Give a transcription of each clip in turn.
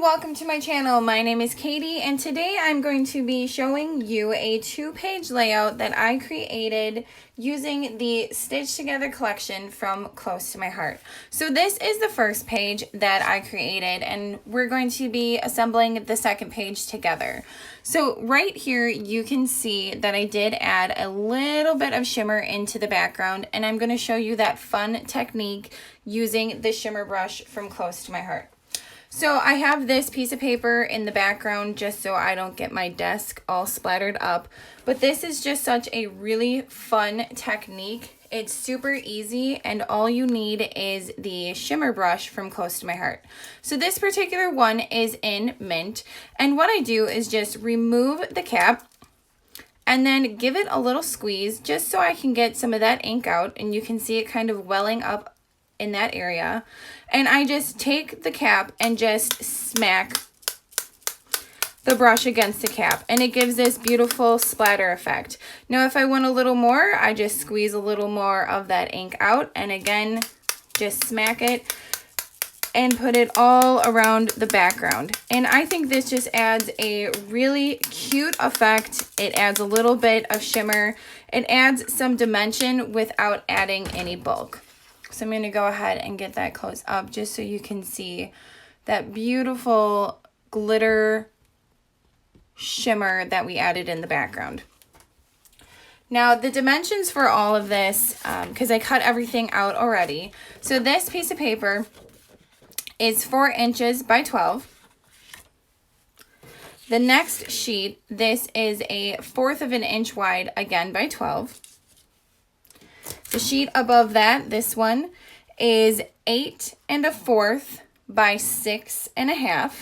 welcome to my channel. My name is Katie and today I'm going to be showing you a 2-page layout that I created using the Stitched Together collection from Close to My Heart. So this is the first page that I created and we're going to be assembling the second page together. So right here you can see that I did add a little bit of shimmer into the background, and I'm going to show you that fun technique using the shimmer brush from Close to My Heart. So I have this piece of paper in the background just so I don't get my desk all splattered up. But this is just such a really fun technique. It's super easy and all you need is the shimmer brush from Close to My Heart. So this particular one is in Mint. And what I do is just remove the cap and then give it a little squeeze just so I can get some of that ink out, and you can see it kind of welling up in that area. And I just take the cap and just smack the brush against the cap, and it gives this beautiful splatter effect. Now if I want a little more, I just squeeze a little more of that ink out, and again just smack it and put it all around the background. And I think this just adds a really cute effect. It adds a little bit of shimmer. It adds some dimension without adding any bulk. So I'm going to go ahead and get that close up just so you can see that beautiful glitter shimmer that we added in the background. Now the dimensions for all of this, because I cut everything out already. So this piece of paper is 4 inches by 12. The next sheet, this is a 1/4 of an inch wide, again by 12. The sheet above that, this one, is 8 1/4 by 6 1/2.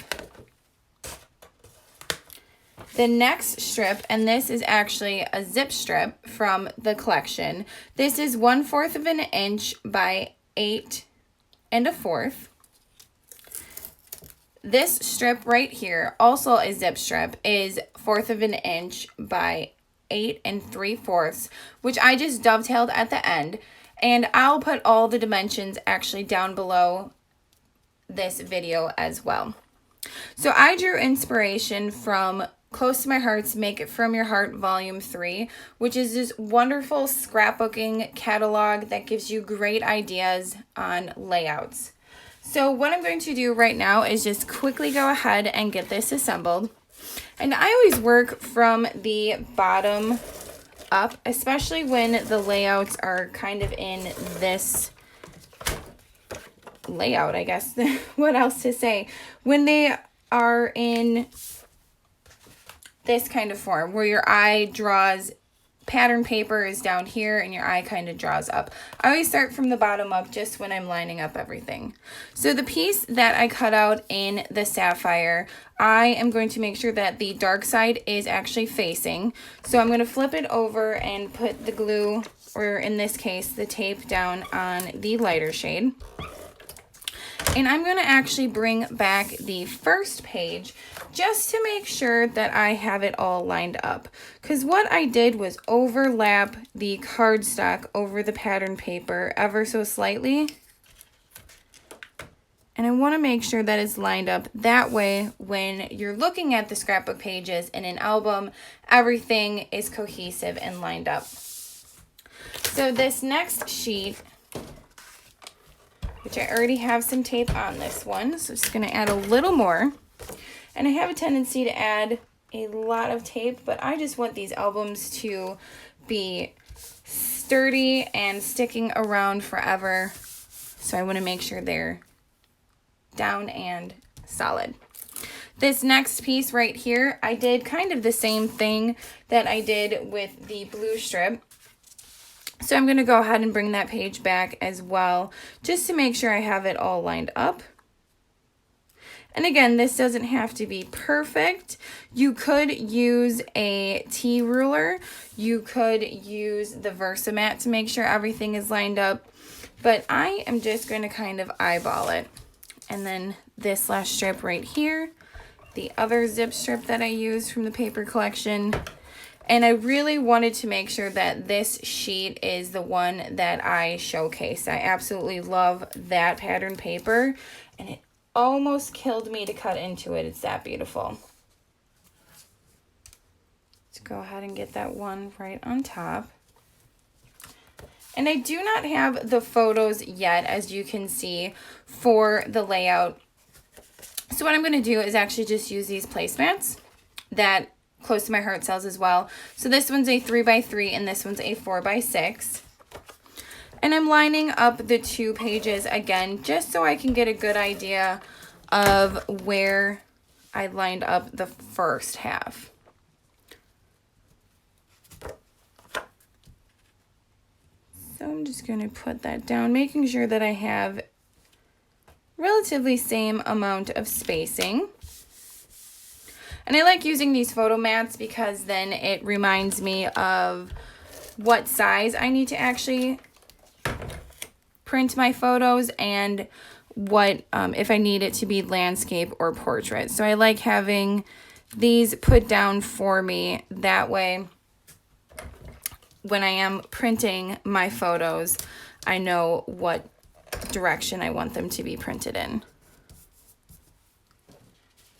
The next strip, and this is actually a zip strip from the collection. This is 1/4 of an inch by 8 1/4. This strip right here, also a zip strip, is 1/4 of an inch by 8 3/4, which I just dovetailed at the end, and I'll put all the dimensions actually down below this video as well. So I drew inspiration from Close to My Heart's Make It From Your Heart Volume 3, which is this wonderful scrapbooking catalog that gives you great ideas on layouts. So what I'm going to do right now is just quickly go ahead and get this assembled. And I always work from the bottom up, especially when the layouts are kind of in this layout, I guess. What else to say? When they are in this kind of form, where your eye draws, pattern paper is down here and your eye kind of draws up. I always start from the bottom up just when I'm lining up everything. So the piece that I cut out in the Sapphire, I am going to make sure that the dark side is actually facing. So I'm going to flip it over and put the glue, or in this case, the tape down on the lighter shade. And I'm going to actually bring back the first page just to make sure that I have it all lined up. Because what I did was overlap the cardstock over the pattern paper ever so slightly. And I want to make sure that it's lined up. That way, when you're looking at the scrapbook pages in an album, everything is cohesive and lined up. So this next sheet, which I already have some tape on this one, so I'm just going to add a little more. And I have a tendency to add a lot of tape, but I just want these albums to be sturdy and sticking around forever. So I want to make sure they're down and solid. This next piece right here, I did kind of the same thing that I did with the blue strip. So I'm going to go ahead and bring that page back as well, just to make sure I have it all lined up. And again, this doesn't have to be perfect. You could use a T ruler. You could use the Versamat to make sure everything is lined up. But I am just going to kind of eyeball it. And then this last strip right here, the other zip strip that I used from the paper collection. And I really wanted to make sure that this sheet is the one that I showcase. I absolutely love that pattern paper, and it almost killed me to cut into it. It's that beautiful. Let's go ahead and get that one right on top. And I do not have the photos yet, as you can see, for the layout. So what I'm going to do is actually just use these placemats that Close to My Heart sells as well. So this one's a 3x3 and this one's a 4x6. And I'm lining up the 2 pages again, just so I can get a good idea of where I lined up the first half. So I'm just going to put that down, making sure that I have relatively same amount of spacing. And I like using these photo mats because then it reminds me of what size I need to actually print my photos and what if I need it to be landscape or portrait. So I like having these put down for me. That way, when I am printing my photos, I know what direction I want them to be printed in.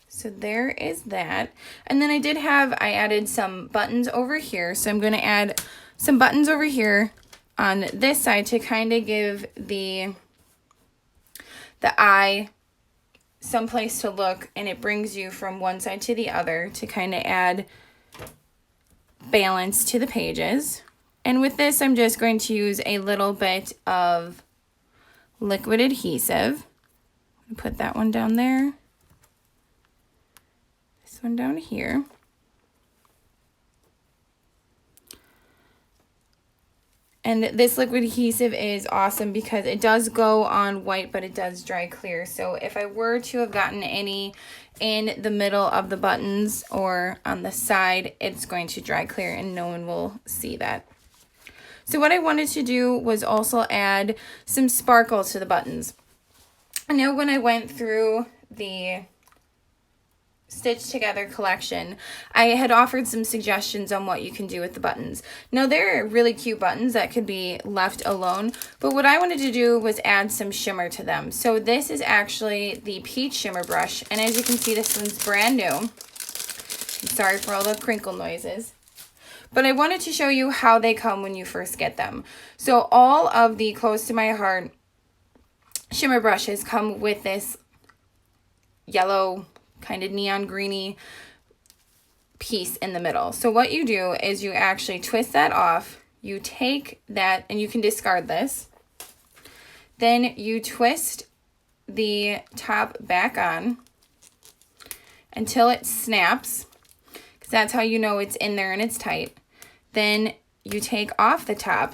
So there is that. And then I added some buttons over here. So I'm going to add some buttons over here on this side to kind of give the eye some place to look, and it brings you from one side to the other to kind of add balance to the pages. And with this, I'm just going to use a little bit of liquid adhesive. Put that one down there. This one down here. And this liquid adhesive is awesome because it does go on white, but it does dry clear. So if I were to have gotten any in the middle of the buttons or on the side, it's going to dry clear and no one will see that. So what I wanted to do was also add some sparkle to the buttons. I know when I went through the Stitched Together collection, I had offered some suggestions on what you can do with the buttons. Now, they're really cute buttons that could be left alone, but what I wanted to do was add some shimmer to them. So this is actually the Peach Shimmer brush, and as you can see, this one's brand new. I'm sorry for all the crinkle noises. But I wanted to show you how they come when you first get them. So all of the Close to My Heart shimmer brushes come with this yellow, kind of neon greeny piece in the middle. So what you do is you actually twist that off. You take that, and you can discard this. Then you twist the top back on until it snaps, because that's how you know it's in there and it's tight. Then you take off the top,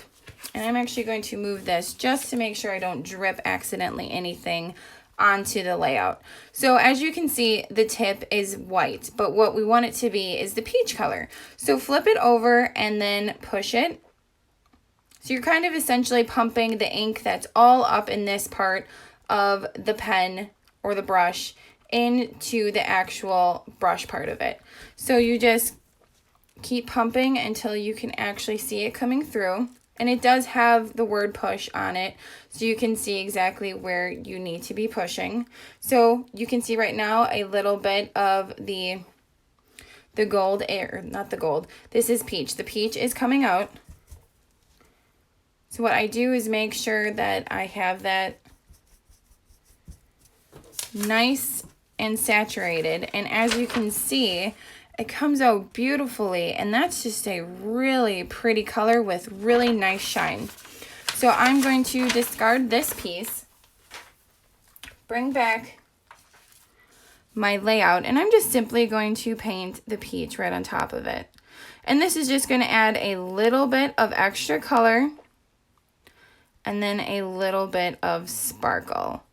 and I'm actually going to move this just to make sure I don't drip accidentally anything onto the layout. So as you can see, the tip is white, but what we want it to be is the peach color. So flip it over and then push it. So you're kind of essentially pumping the ink that's all up in this part of the pen or the brush into the actual brush part of it. So you just keep pumping until you can actually see it coming through. And it does have the word push on it, so you can see exactly where you need to be pushing. So you can see right now a little bit of the gold, or not the gold, this is peach. The peach is coming out. So what I do is make sure that I have that nice and saturated. And as you can see, it comes out beautifully, and that's just a really pretty color with really nice shine. So I'm going to discard this piece, bring back my layout, and I'm just simply going to paint the peach right on top of it. And this is just going to add a little bit of extra color and then a little bit of sparkle.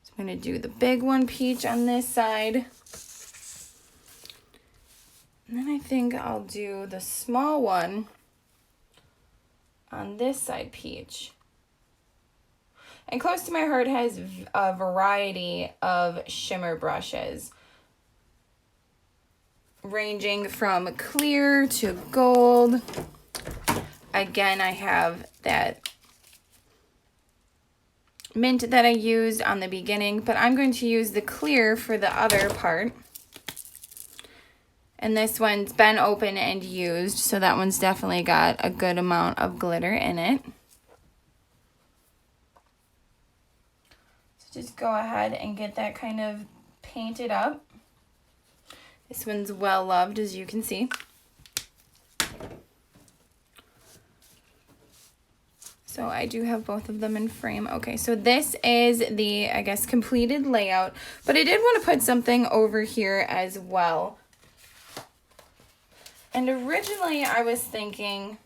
So I'm going to do the big one peach on this side. And then I think I'll do the small one on this side peach. And Close to My Heart has a variety of shimmer brushes, ranging from clear to gold. Again, I have that mint that I used on the beginning, but I'm going to use the clear for the other part. And this one's been open and used, so that one's definitely got a good amount of glitter in it. So just go ahead and get that kind of painted up. This one's well loved, as you can see. So I do have both of them in frame. Okay, so this is the, I guess, completed layout, but I did want to put something over here as well. And originally I was thinking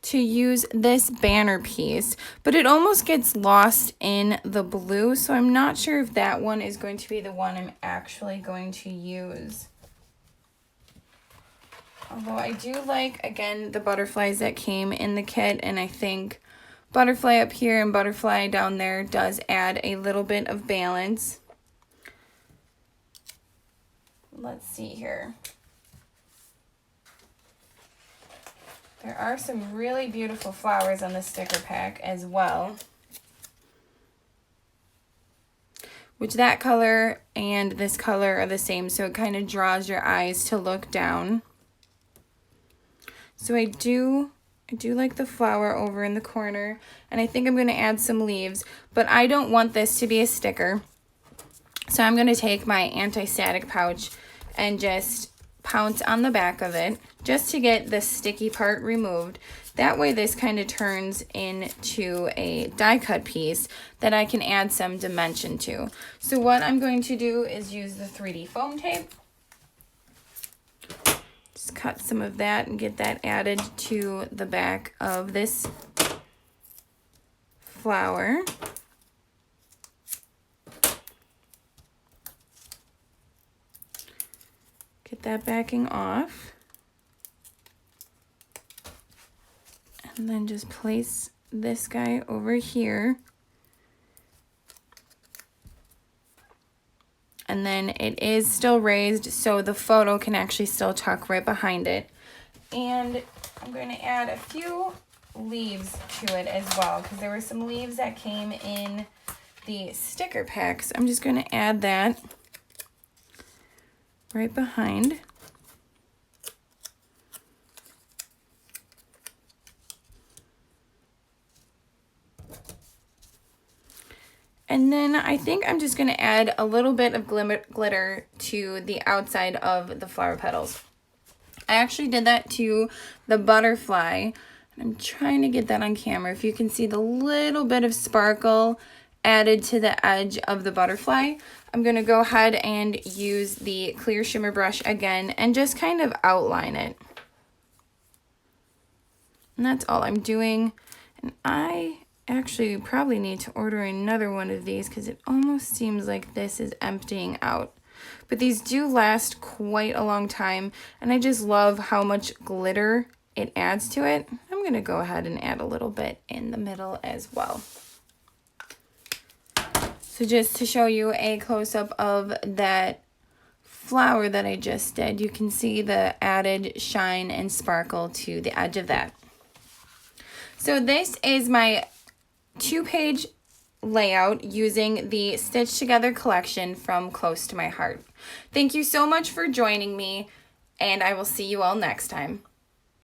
to use this banner piece, but it almost gets lost in the blue, so I'm not sure if that one is going to be the one I'm actually going to use. Although I do like, again, the butterflies that came in the kit, and I think butterfly up here and butterfly down there does add a little bit of balance. Let's see here. There are some really beautiful flowers on the sticker pack as well, which that color and this color are the same, so it kind of draws your eyes to look down. So I do like the flower over in the corner, and I think I'm going to add some leaves, but I don't want this to be a sticker. So I'm going to take my anti-static pouch and just pounce on the back of it just to get the sticky part removed. That way this kind of turns into a die cut piece that I can add some dimension to. So what I'm going to do is use the 3D foam tape. Just cut some of that and get that added to the back of this flower. Get that backing off. And then just place this guy over here. And then it is still raised, so the photo can actually still tuck right behind it. And I'm going to add a few leaves to it as well, because there were some leaves that came in the sticker pack. So I'm just going to add that right behind. And then I think I'm just going to add a little bit of glitter to the outside of the flower petals. I actually did that to the butterfly. I'm trying to get that on camera. If you can see the little bit of sparkle added to the edge of the butterfly, I'm going to go ahead and use the clear shimmer brush again and just kind of outline it. And that's all I'm doing. And I actually probably need to order another one of these because it almost seems like this is emptying out. But these do last quite a long time, and I just love how much glitter it adds to it. I'm going to go ahead and add a little bit in the middle as well. So just to show you a close-up of that flower that I just did, you can see the added shine and sparkle to the edge of that. So this is my 2-page layout using the Stitched Together collection from Close to My Heart. Thank you so much for joining me, and I will see you all next time.